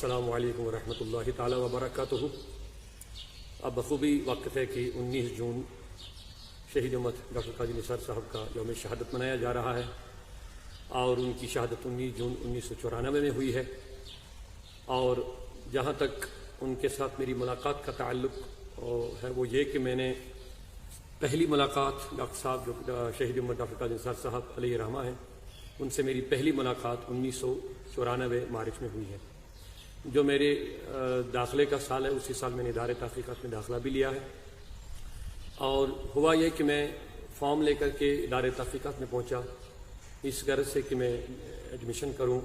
السلام علیکم ورحمۃ اللہ تعالی وبرکاتہ۔ اب بخوبی واقف ہے کہ 19 جون شہید امت ڈاکٹر قاضی نثار صاحب کا یوم شہادت منایا جا رہا ہے، اور ان کی شہادت 19 جون 1994 میں ہوئی ہے۔ اور جہاں تک ان کے ساتھ میری ملاقات کا تعلق ہے وہ یہ کہ میں نے پہلی ملاقات ڈاکٹر صاحب جو شہید امت ڈاکٹر قاضی نثار صاحب علیہ رحمہ ہیں، ان سے میری پہلی ملاقات 1994 مارچ میں ہوئی ہے۔ جو میرے داخلے کا سال ہے اسی سال میں نے ادارے تحقیقات میں داخلہ بھی لیا ہے، اور ہوا یہ کہ میں فارم لے کر کے ادارے تحقیقات میں پہنچا اس غرض سے کہ میں ایڈمیشن کروں،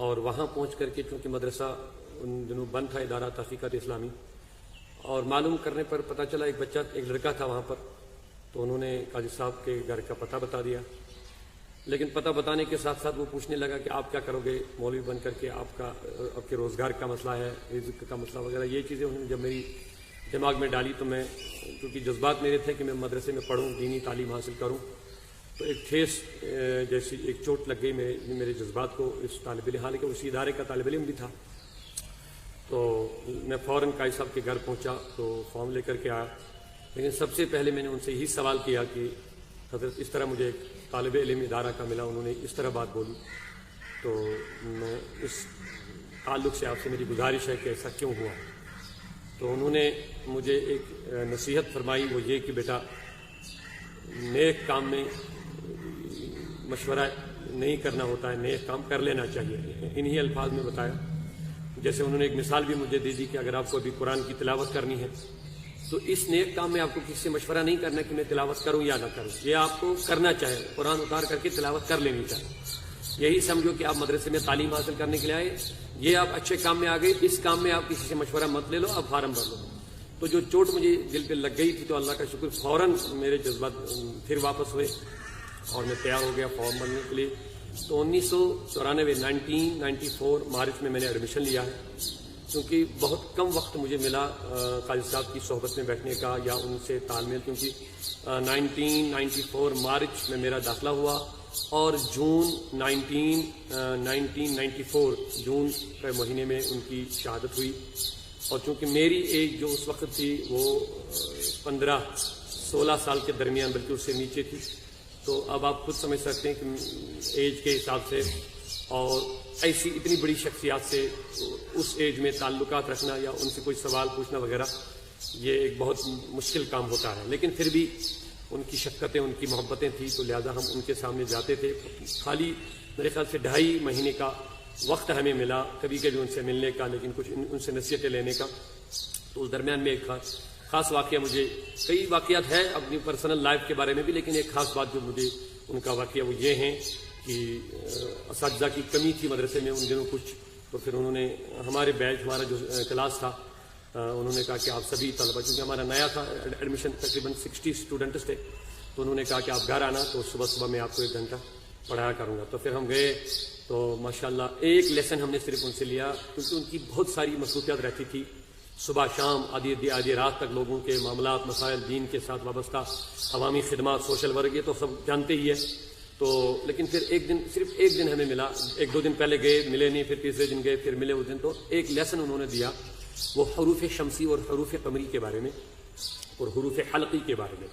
اور وہاں پہنچ کر کے چونکہ مدرسہ ان دنوں بند تھا، ادارہ تحقیقات اسلامی، اور معلوم کرنے پر پتہ چلا ایک لڑکا تھا وہاں پر، تو انہوں نے قاضی صاحب کے گھر کا پتہ بتا دیا۔ لیکن پتہ بتانے کے ساتھ ساتھ وہ پوچھنے لگا کہ آپ کیا کرو گے مولوی بن کر کے، آپ کے روزگار کا مسئلہ ہے، رزق کا مسئلہ وغیرہ، یہ چیزیں انہوں نے جب میری دماغ میں ڈالی تو میں کیونکہ جذبات میرے تھے کہ میں مدرسے میں پڑھوں، دینی تعلیم حاصل کروں، تو ایک ٹھیس جیسی ایک چوٹ لگ گئی میرے جذبات کو اس طالب علم، حالانکہ اسی ادارے کا طالب علم بھی تھا۔ تو میں فوراً قاضی صاحب کے گھر پہنچا تو فارم لے کر کے آیا، لیکن سب سے پہلے میں نے ان سے یہی سوال کیا کہ حضرت اس طرح مجھے ایک طالب علم ادارہ کا ملا، انہوں نے اس طرح بات بولی، تو میں اس تعلق سے آپ سے میری گزارش ہے کہ ایسا کیوں ہوا؟ تو انہوں نے مجھے ایک نصیحت فرمائی، وہ یہ کہ بیٹا نیک کام میں مشورہ نہیں کرنا ہوتا ہے، نیک کام کر لینا چاہیے۔ انہی الفاظ میں بتایا۔ جیسے انہوں نے ایک مثال بھی مجھے دے دی کہ اگر آپ کو ابھی قرآن کی تلاوت کرنی ہے تو اس نیک کام میں آپ کو کسی سے مشورہ نہیں کرنا کہ میں تلاوت کروں یا نہ کروں، یہ آپ کو کرنا چاہے، قرآن اتار کر کے تلاوت کر لینی چاہیے۔ یہی سمجھو کہ آپ مدرسے میں تعلیم حاصل کرنے کے لیے آئے، یہ آپ اچھے کام میں آ گئے، اس کام میں آپ کسی سے مشورہ مت لے لو، آپ فارم بھر لو۔ تو جو چوٹ مجھے دل پہ لگ گئی تھی تو اللہ کا شکر فوراً میرے جذبات پھر واپس ہوئے اور میں تیار ہو گیا فارم بھرنے کے لیے۔ تو 1994 مارچ میں نے ایڈمیشن لیا ہے، کیونکہ بہت کم وقت مجھے ملا قاضی صاحب کی صحبت میں بیٹھنے کا یا ان سے تال میل، کیونکہ 1994 مارچ میں میرا داخلہ ہوا اور جون 1994 جون کے مہینے میں ان کی شہادت ہوئی۔ اور چونکہ میری ایج جو اس وقت تھی وہ 15-16 سال کے درمیان بلکہ اس سے نیچے تھی، تو اب آپ خود سمجھ سکتے ہیں کہ ایج کے حساب سے اور ایسی اتنی بڑی شخصیات سے اس ایج میں تعلقات رکھنا یا ان سے کوئی سوال پوچھنا وغیرہ یہ ایک بہت مشکل کام ہوتا ہے، لیکن پھر بھی ان کی شفقتیں، ان کی محبتیں تھیں تو لہذا ہم ان کے سامنے جاتے تھے۔ خالی میرے خیال سے 2.5 مہینے کا وقت ہمیں ملا کبھی کبھی ان سے ملنے کا، لیکن کچھ ان سے نصیحتیں لینے کا۔ تو اس درمیان میں ایک خاص واقعہ، مجھے کئی واقعات ہیں اپنی پرسنل لائف کے بارے میں بھی، لیکن ایک خاص بات جو مجھے ان کا واقعہ وہ یہ ہیں کہ اساتذہ کی کمی تھی مدرسے میں ان دنوں کچھ، تو پھر انہوں نے ہمارے بیچ، ہمارا جو کلاس تھا، انہوں نے کہا کہ آپ سبھی طلبہ، کیونکہ ہمارا نیا تھا ایڈمیشن، تقریباً 60 اسٹوڈنٹس تھے، تو انہوں نے کہا کہ آپ گھر آنا تو صبح میں آپ کو 1 گھنٹہ پڑھایا کروں گا۔ تو پھر ہم گئے تو ماشاءاللہ ایک لیسن ہم نے صرف ان سے لیا، کیونکہ ان کی بہت ساری مصروفیات رہتی تھی، صبح شام آدھی رات تک لوگوں کے معاملات، مسائل، دین کے ساتھ وابستہ عوامی خدمات، سوشل ورک، یہ تو سب جانتے ہی ہے۔ تو لیکن پھر صرف ایک دن ہمیں ملا، 1-2 دن پہلے گئے ملے نہیں، پھر تیسرے دن گئے پھر ملے اس دن، تو ایک لیسن انہوں نے دیا، وہ حروف شمسی اور حروف قمری کے بارے میں اور حروف حلقی کے بارے میں،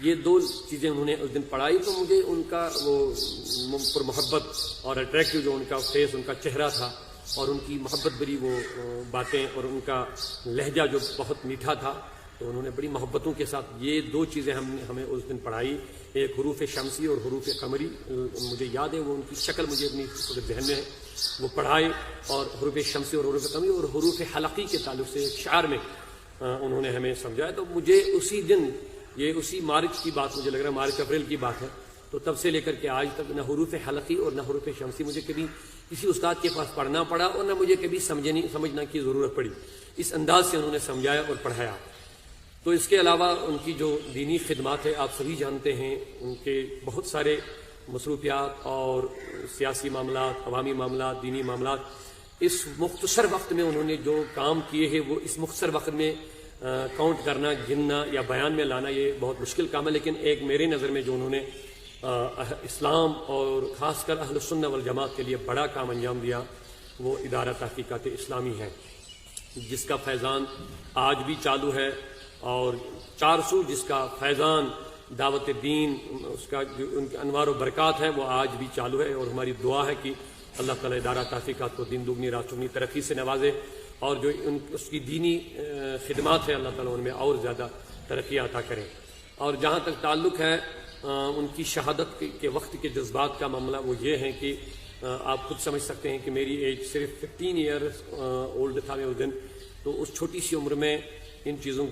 یہ 2 چیزیں انہوں نے اس دن پڑھائی۔ تو مجھے ان کا وہ پر محبت اور اٹریکٹیو جو ان کا فیس، ان کا چہرہ تھا، اور ان کی محبت بری وہ باتیں اور ان کا لہجہ جو بہت میٹھا تھا، تو انہوں نے بڑی محبتوں کے ساتھ یہ 2 چیزیں ہمیں اس دن پڑھائی، ایک حروف شمسی اور حروف قمری، مجھے یاد ہے وہ ان کی شکل مجھے اپنی ذہن میں ہے، وہ پڑھائے، اور حروف شمسی اور حروف قمری اور حروف حلقی کے تعلق سے شعر میں انہوں نے ہمیں سمجھایا۔ تو مجھے اسی دن، یہ اسی مارچ کی بات مجھے لگ رہا ہے، مارچ اپریل کی بات ہے، تو تب سے لے کر کے آج تک نہ حروف حلقی اور نہ حروف شمسی مجھے کبھی کسی استاد کے پاس پڑھنا پڑا، اور نہ مجھے کبھی سمجھنا کی ضرورت پڑی، اس انداز سے انہوں نے سمجھایا اور پڑھایا۔ تو اس کے علاوہ ان کی جو دینی خدمات ہے آپ سبھی جانتے ہیں، ان کے بہت سارے مصروفیات اور سیاسی معاملات، عوامی معاملات، دینی معاملات، اس مختصر وقت میں انہوں نے جو کام کیے ہیں وہ اس مختصر وقت میں کاؤنٹ کرنا، گننا یا بیان میں لانا یہ بہت مشکل کام ہے، لیکن ایک میرے نظر میں جو انہوں نے اسلام اور خاص کر اہل سنت والجماعت کے لیے بڑا کام انجام دیا، وہ ادارہ تحقیقات اسلامی ہے، جس کا فیضان آج بھی چالو ہے، اور 400 جس کا فیضان دعوت دین، اس کا جو ان کے انوار و برکات ہے وہ آج بھی چالو ہے، اور ہماری دعا ہے کہ اللہ تعالیٰ ادارہ تحقیقات کو دین دگنی رات چگنی ترقی سے نوازے، اور جو اس کی دینی خدمات ہے اللہ تعالیٰ ان میں اور زیادہ ترقی عطا کریں۔ اور جہاں تک تعلق ہے ان کی شہادت کے وقت کے جذبات کا معاملہ، وہ یہ ہے کہ آپ خود سمجھ سکتے ہیں کہ میری ایج صرف 15 ایئرس اولڈ تھا میں اس دن، تو اس چھوٹی سی عمر میں ان چیزوں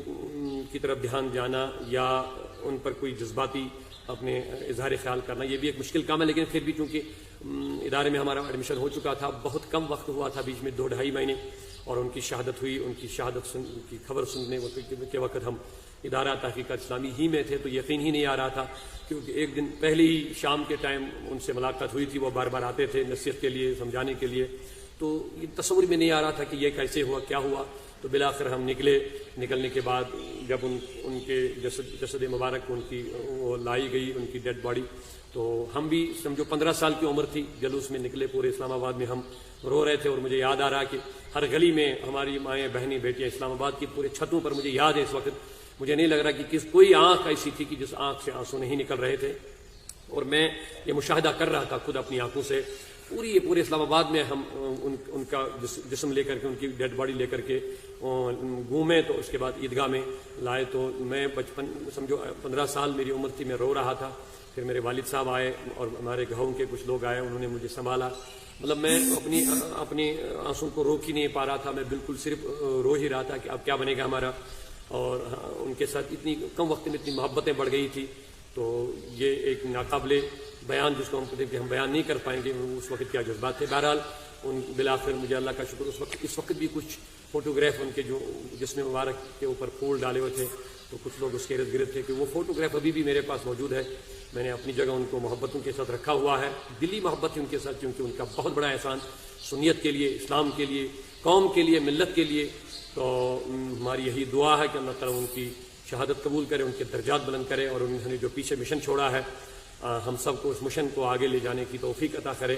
کی طرف دھیان جانا یا ان پر کوئی جذباتی اپنے اظہار خیال کرنا یہ بھی ایک مشکل کام ہے، لیکن پھر بھی چونکہ ادارے میں ہمارا ایڈمیشن ہو چکا تھا، بہت کم وقت ہوا تھا، بیچ میں 2-2.5 مہینے، اور ان کی شہادت ہوئی۔ ان کی شہادت کی خبر سننے کے وقت ہم ادارہ تحقیقات اسلامی ہی میں تھے، تو یقین ہی نہیں آ رہا تھا، کیونکہ ایک دن پہلے ہی شام کے ٹائم ان سے ملاقات ہوئی تھی، وہ بار بار آتے تھے نصیحت کے لیے، سمجھانے کے لیے، تو یہ تصور میں نہیں آ رہا تھا کہ یہ کیسے ہوا، کیا ہوا۔ تو بالآخر ہم نکلنے کے بعد جب ان کے جسد مبارک ان کی وہ لائی گئی، ان کی ڈیڈ باڈی، تو ہم بھی سمجھو 15 سال کی عمر تھی، جلوس میں نکلے پورے اسلام آباد میں، ہم رو رہے تھے، اور مجھے یاد آ رہا کہ ہر گلی میں ہماری مائیں بہنیں بیٹیاں اسلام آباد کی پورے چھتوں پر، مجھے یاد ہے اس وقت، مجھے نہیں لگ رہا کہ کوئی آنکھ ایسی تھی کہ جس آنکھ سے آنسو نہیں نکل رہے تھے، اور میں یہ مشاہدہ کر رہا تھا خود اپنی آنکھوں سے۔ پورے اسلام آباد میں ہم ان کا جسم لے کر کے، ان کی ڈیڈ باڈی لے کر کے گھومے، تو اس کے بعد عیدگاہ میں لائے، تو میں بچپن سمجھو 15 سال میری عمر تھی، میں رو رہا تھا۔ پھر میرے والد صاحب آئے اور ہمارے گاؤں کے کچھ لوگ آئے، انہوں نے مجھے سنبھالا، مطلب میں اپنی آنسوں کو روک ہی نہیں پا رہا تھا، میں بالکل صرف رو ہی رہا تھا کہ اب کیا بنے گا ہمارا، اور ان کے ساتھ اتنی کم وقت میں اتنی محبتیں بڑھ گئی تھی، تو یہ ایک ناقابل بیان جس کو ہم کہتے ہیں کہ ہم بیان نہیں کر پائیں گے اس وقت کیا جذبات تھے۔ بہرحال بالآخر مجھے اللہ کا شکر، اس وقت بھی کچھ فوٹوگراف ان کے جو جسم مبارک کے اوپر پھول ڈالے ہوئے تھے، تو کچھ لوگ اس کے ارد گرد تھے، کہ وہ فوٹوگراف ابھی بھی میرے پاس موجود ہے، میں نے اپنی جگہ ان کو محبتوں کے ساتھ رکھا ہوا ہے، دلی محبت ہے ان کے ساتھ، کیونکہ ان کا بہت بڑا احسان سنیت کے لیے، اسلام کے لیے، قوم کے لیے، ملت کے لیے۔ تو ہماری یہی دعا ہے کہ اللہ تعالیٰ ان کی شہادت قبول کرے، ان کے درجات بلند کرے، اور انہوں نے جو پیچھے مشن چھوڑا ہے ہم سب کو اس مشن کو آگے لے جانے کی توفیق عطا کرے۔